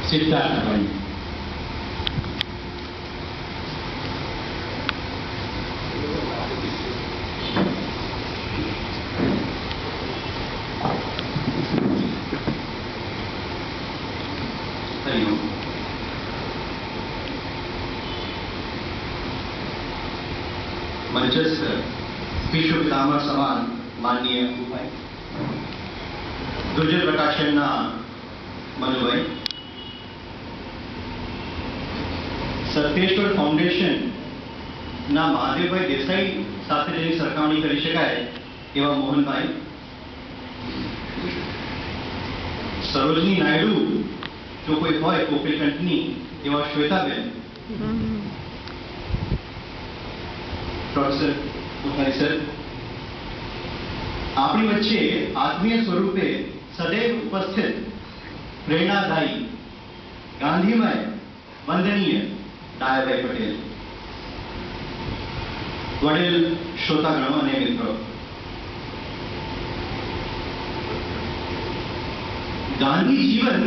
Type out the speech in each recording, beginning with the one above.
સિદ્ધાર્થભાઈ. मंचस्थ विश्व पितामह समान माननीय दुर्जय प्रकाशनना मनुभाई, सत्येश्वर फाउंडेशन ना महादेवभाई देसाई સાથે જેની સરખામણી કરી શકાય એવા મોહનભાઈ, સરોજની નાયડુ જો કોઈ હોય કોકિલ કંઠની એવા શ્વેતાબેન, પ્રોફેસર કોઠારી સર, આપણી વચ્ચે આત્મીય સ્વરૂપે સદૈવ ઉપસ્થિત પ્રેરણાદાયી ગાંધીમય વંદનીય ડાયાભાઈ પટેલ, વડીલ શ્રોતાગણો અને મિત્રો, ગાંધી જીવન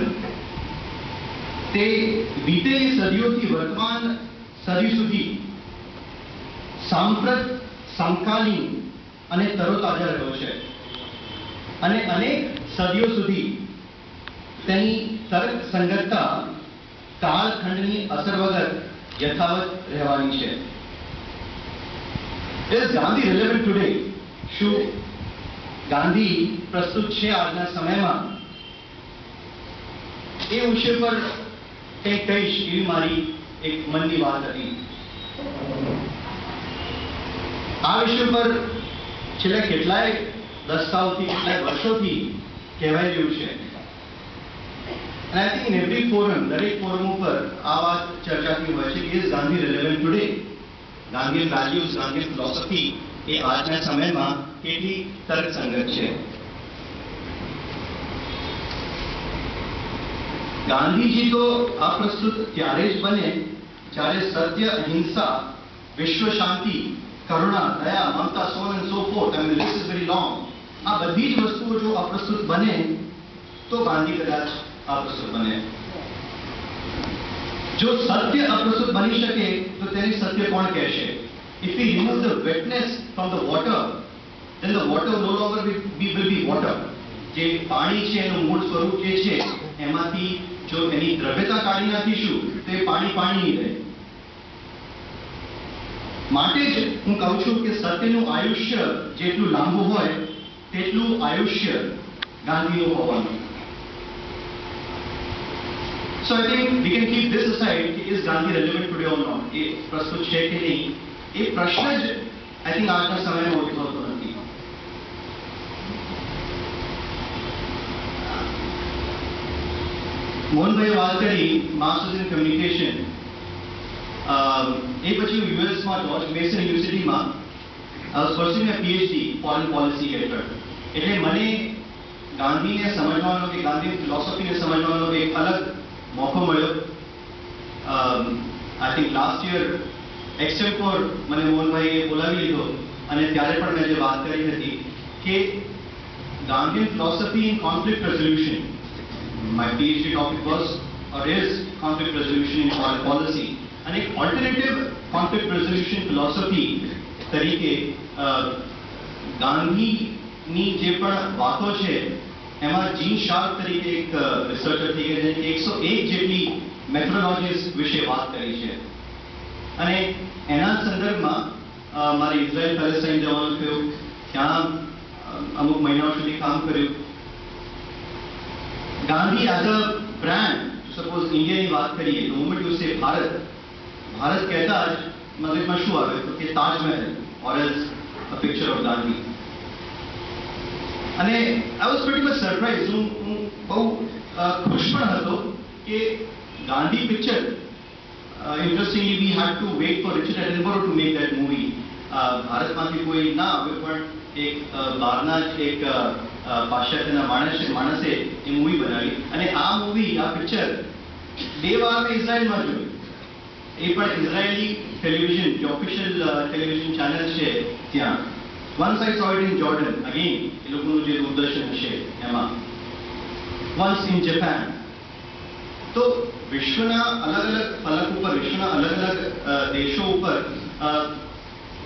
તે વીતેલી સદીઓથી વર્તમાન સદી સુધી સાંપ્રત સમકાલીન અને તરોતાજા રહ્યો છે અને અનેક સદીઓ સુધી તેની તર્ક સંગતતા કાળખંડની અસર વગર યથાવત રહેવાની છે. Is Gandhi relevant today? શું ગાંધી પ્રસ્તુત છે આજના સમયમાં? એ વિષય પર કંઈક કહીશ એવી મારી એક મનની વાત હતી. આ વિષય પર છેલ્લા કેટલાય દશકાઓથી કેટલાય વર્ષોથી કહેવાઈ રહ્યું છે. And I think in every forum, દરેક ફોરમ ઉપર આ વાત ચર્ચાતી હોય છે કે is Gandhi relevant today? Gandhi values, Gandhi philosophy એ આજના સમયમાં કેટલી તર્કસંગત છે? ગાંધીજી તો અપ્રસ્તુત ત્યારે જ બને જ્યારે સત્ય, અહિંસા, વિશ્વ શાંતિ, કરુણા, દયા, મમતા, so on and so forth, I mean the list is very long. આ બધી જ વસ્તુઓ જો અપ્રસ્તુત બને તો ગાંધી કદાચ અપ્રસ્તુત બને. જો સત્ય અપ્રસ્તુત બની શકે તો તેની સત્ય કોણ કહેશે? If we remove the wetness from the water, then the water no longer will be water. જે પાણી છે એનું મૂળ સ્વરૂપ જે છે એમાંથી જો એની દ્રવ્યતા કાઢી નાખીશું તો એ પાણી પાણી નહીં રહે. માટે જ હું કહું છું કે સત્યનું આયુષ્ય જેટલું લાંબુ હોય તેટલું આયુષ્ય ગાંધીનું હોવાનું. So I think we can keep this aside. Is Gandhi relevant today or not? એ પ્રસ્તુત છે કે નહીં એ પ્રશ્ન જ I think આજના સમયમાં ઉદ્ભવતો નથી. મોહનભાઈએ વાત કરી માસ્ટર્સ ઇન કમ્યુનિકેશન, એ પછી હું યુએસમાં જોર્જ મેસન યુનિવર્સિટીમાં I was pursuing a PhD foreign policy હેઠળ. એટલે મને ગાંધીને સમજવાનો કે ગાંધી ફિલોસોફીને સમજવાનો એક અલગ મોકો મળ્યો. આઈ થિંક લાસ્ટ યર એક્સેમ્પોર મને મોહનભાઈએ બોલાવી લીધો અને ત્યારે પણ મેં જે વાત કરી હતી કે Gandhian philosophy in conflict resolution. My PhD topic was or is conflict resolution in foreign policy. અને એક ઓલ્ટરનેટિવ કોન્ફ્લિક્ટ રેઝોલ્યુશન ફિલોસોફી તરીકે ગાંધીની જે પણ વાતો છે એમાં જીન શાર્પ તરીકે એક રિસર્ચર થઈ ગયા છે 101 જેટલી મેથોડોલોજીસ વિશે વાત કરી છે. અને એના સંદર્ભમાં મારે ઇઝરાયલ પેલેસ્ટાઇન જવાનું થયું, ત્યાં અમુક મહિનાઓ સુધી કામ કર્યું. ગાંધી એઝ અ બ્રાન્ડ, સપોઝ ઇન્ડિયાની વાત કરીએ તો moment you say Bharat, Bharat કહેતા જ મગજમાં શું આવે તો કે Taj Mahal or else a picture of Gandhi. અને I was pretty much surprise. હું બહુ ખુશ પણ હતો કે Gandhi picture, interestingly we had to wait for Richard Attenborough to make that movie. ભારતમાંથી કોઈ ના આવે પણ એક બહારના જ એક પાશ્ચાત્યના માણસે એ મૂવી બનાવી અને આ મૂવી, આ પિક્ચર 2 વાર મેં ઇઝરાયલમાં જોયું. એ પણ ઇઝરાયેલી ટેલિવિઝન, જે ઓફિશિયલ ટેલિવિઝન ચેનલ છે ત્યાં. Once I saw it in Jordan, again એ લોકોનું જે દૂરદર્શન છે એમાં. Once in Japan, તો વિશ્વના અલગ અલગ ફલક ઉપર, વિશ્વના અલગ અલગ દેશો ઉપર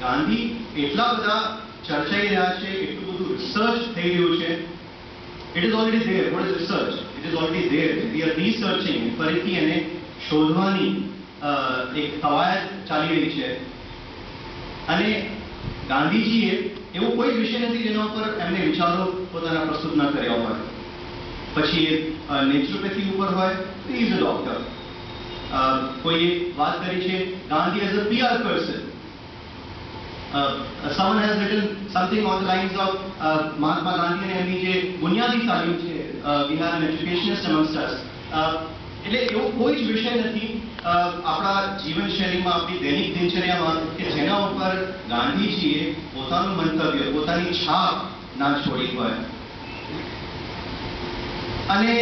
ગાંધી એટલા બધા ચર્ચાઈ રહ્યા છે, એટલું બધું રિસર્ચ થઈ રહ્યું છે. It is already there. What is research? It is already there. We are researching. ફરીથી એને શોધવાની એક કવાયત ચાલી રહી છે. અને ગાંધીજીએ એવું કોઈ વિષય નથી જેના ઉપર એમને વિચારો પોતાના પ્રસ્તુત ન કર્યા હોય. પછી એ નેચરોપેથી ઉપર હોય તો ઇઝ અ ડોક્ટર. કોઈએ વાત કરી છે Gandhi as a PR person. someone has written something on the lines of Mahatma Gandhi અને એમની જે બુનિયાદી તાલીમ છે, we have an educationist amongst us. એટલે એવો કોઈ જ વિષય નથી આપણા જીવનશૈલીમાં, આપણી દૈનિક દિનચર્યામાં કે જેના ઉપર ગાંધીજીએ પોતાનું મંતવ્ય, પોતાની છાપ ના છોડી હોય. અને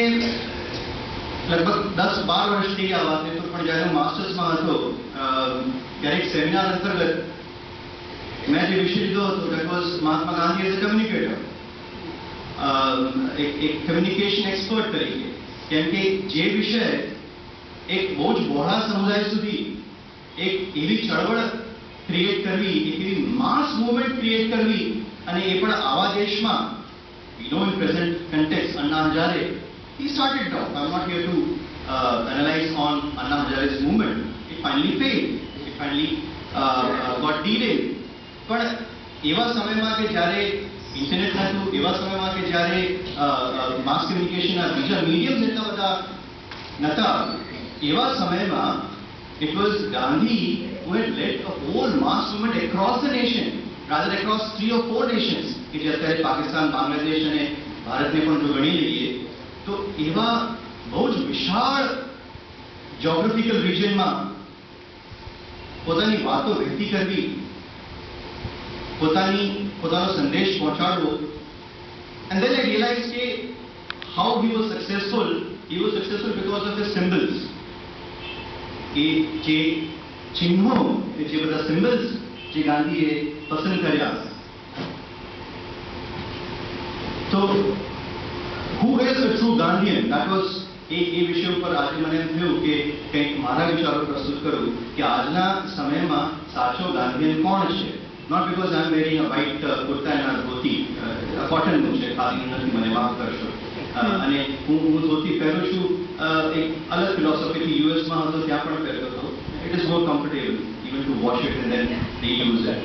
લગભગ 10-12 વર્ષ થઈ આ વાતને, તો પણ જ્યારે હું માસ્ટર્સમાં હતો ત્યારે એક સેમિનાર અંતર્ગત મેં જે વિષય લીધો હતો that was Mahatma Gandhi as a communicator, એક કમ્યુનિકેશન એક્સપર્ટ તરીકે. કેમ કે જે વિષય એક બહુ જ બહોળા સમુદાય સુધી એક એવી ચળવળ ક્રિએટ કરવી, એક એવી માસ મૂવમેન્ટ ક્રિએટ કરવી, અને એ પણ આવા દેશમાં, we know in present context, Anna Hazare, he started off. I'm not here to analyze on Anna Hazare's movement. It finally failed. It finally got derailed. પણ એવા સમયમાં કે જ્યારે ઇન્ટરનેટ નહોતું, એવા સમયમાં કે જ્યારે માસ કમ્યુનિકેશનના બીજા મીડિયમ્સ એટલા બધા નહોતા, એવા સમયમાં it was Gandhi who had led a whole mass movement across the nation, rather across 3 or 4 nations, કે જે અત્યારે પાકિસ્તાન, બાંગ્લાદેશ અને ભારતને પણ જો ગણી લઈએ તો એવા બહુ જ વિશાળ જ્યોગ્રાફિકલ રિજનમાં પોતાની વાતો વ્યક્તિ કરવી, પોતાનો સંદેશ પહોંચાડવો. And then I realized કે how he was successful because of his symbols. એ જે ચિહ્નો, જે બધા સિમ્બલ્સ જે ગાંધીએ પસંદ કર્યા. તો who is a true Gandhian? That was એ વિષય ઉપર આજે મને એમ થયું કે કંઈક મારા વિચારો પ્રસ્તુત કરું કે આજના સમયમાં સાચો ગાંધીયન કોણ છે. Not because I am wearing a white kurta and a dhoti, કોટનનું છે, ખાદીનું નથી, મને માફ કરશો. અને હું ધોતી પહેરું છું એક અલગ ફિલોસોફીથી. યુએસમાં હતો ત્યાં પણ પહેરતો હતો. It is more comfortable even to wash it and then reuse it.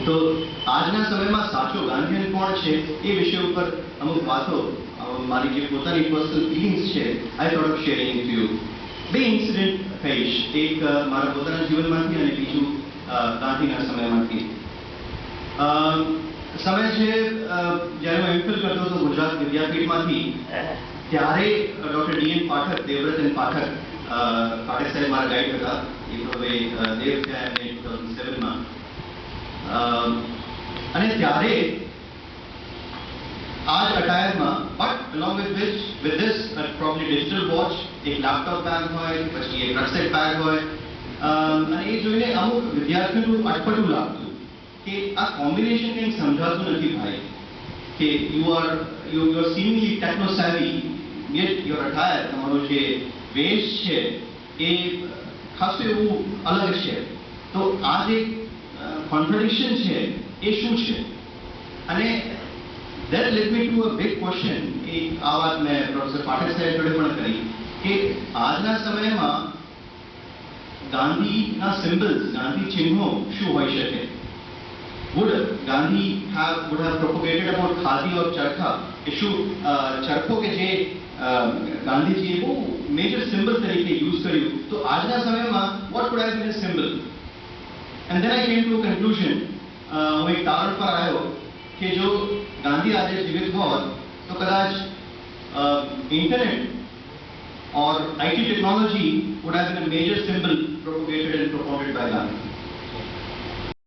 તો આજના સમયમાં સાચો ગાંધીયન કોણ છે એ વિષય ઉપર અમુક વાતો, મારી જે પોતાની પર્સનલ ફિલિંગ્સ છે, I thought of sharing with you. બે ઇન્સિડન્ટ કહીશ, એક મારા પોતાના જીવનમાંથી અને બીજું ગાંધીના સમયમાંથી. સમય છે જ્યારે હું એમફિલ કરતો હતો ગુજરાત વિદ્યાપીઠમાંથી, ત્યારે doctor D.N. Pathak, Devvrat N Pathak, Pathak સાહેબ મારા ગાઈડ હતા. એ હવે દેવ થયા એમને 2007માં. અને ત્યારે આ જ અટાયરમાં, but along with this probably digital watch, એક લેપટોપ બેગ હોય, પછી એક રક્ષક બેગ હોય. અને એ જોઈને અમુક વિદ્યાર્થીઓનું અટપટું લાગતું કે આ કોમ્બિનેશન કંઈક સમજાતું નથી ભાઈ, કે you are seemingly techno savvy, yet your attire, તમારો જે વેશ છે એ ખાસું એવું અલગ છે. તો આ જે કોન્ટ્રાડિક્શન છે એ શું છે? અને that led me to a big question. આ વાત મેં પ્રોફેસર પાઠક સાહેબ જોડે પણ કરી કે આજના સમયમાં ગાંધીના સિમ્બલ્સ, ગાંધી ચિહ્નો શું હોઈ શકે? would Gandhi would have propagated about khadi or charkha? કે શું ચરખો કે જે ગાંધીજીએ બહુ મેજર સિમ્બલ તરીકે યુઝ કર્યું, તો આજના સમયમાં what would have been a symbol? And then I came to a conclusion. હું એક તારણ પર આવ્યો કે જો ગાંધી આજે જીવિત હોત તો કદાચ internet or IT technology would have been a major symbol propagated and propounded by Gandhi.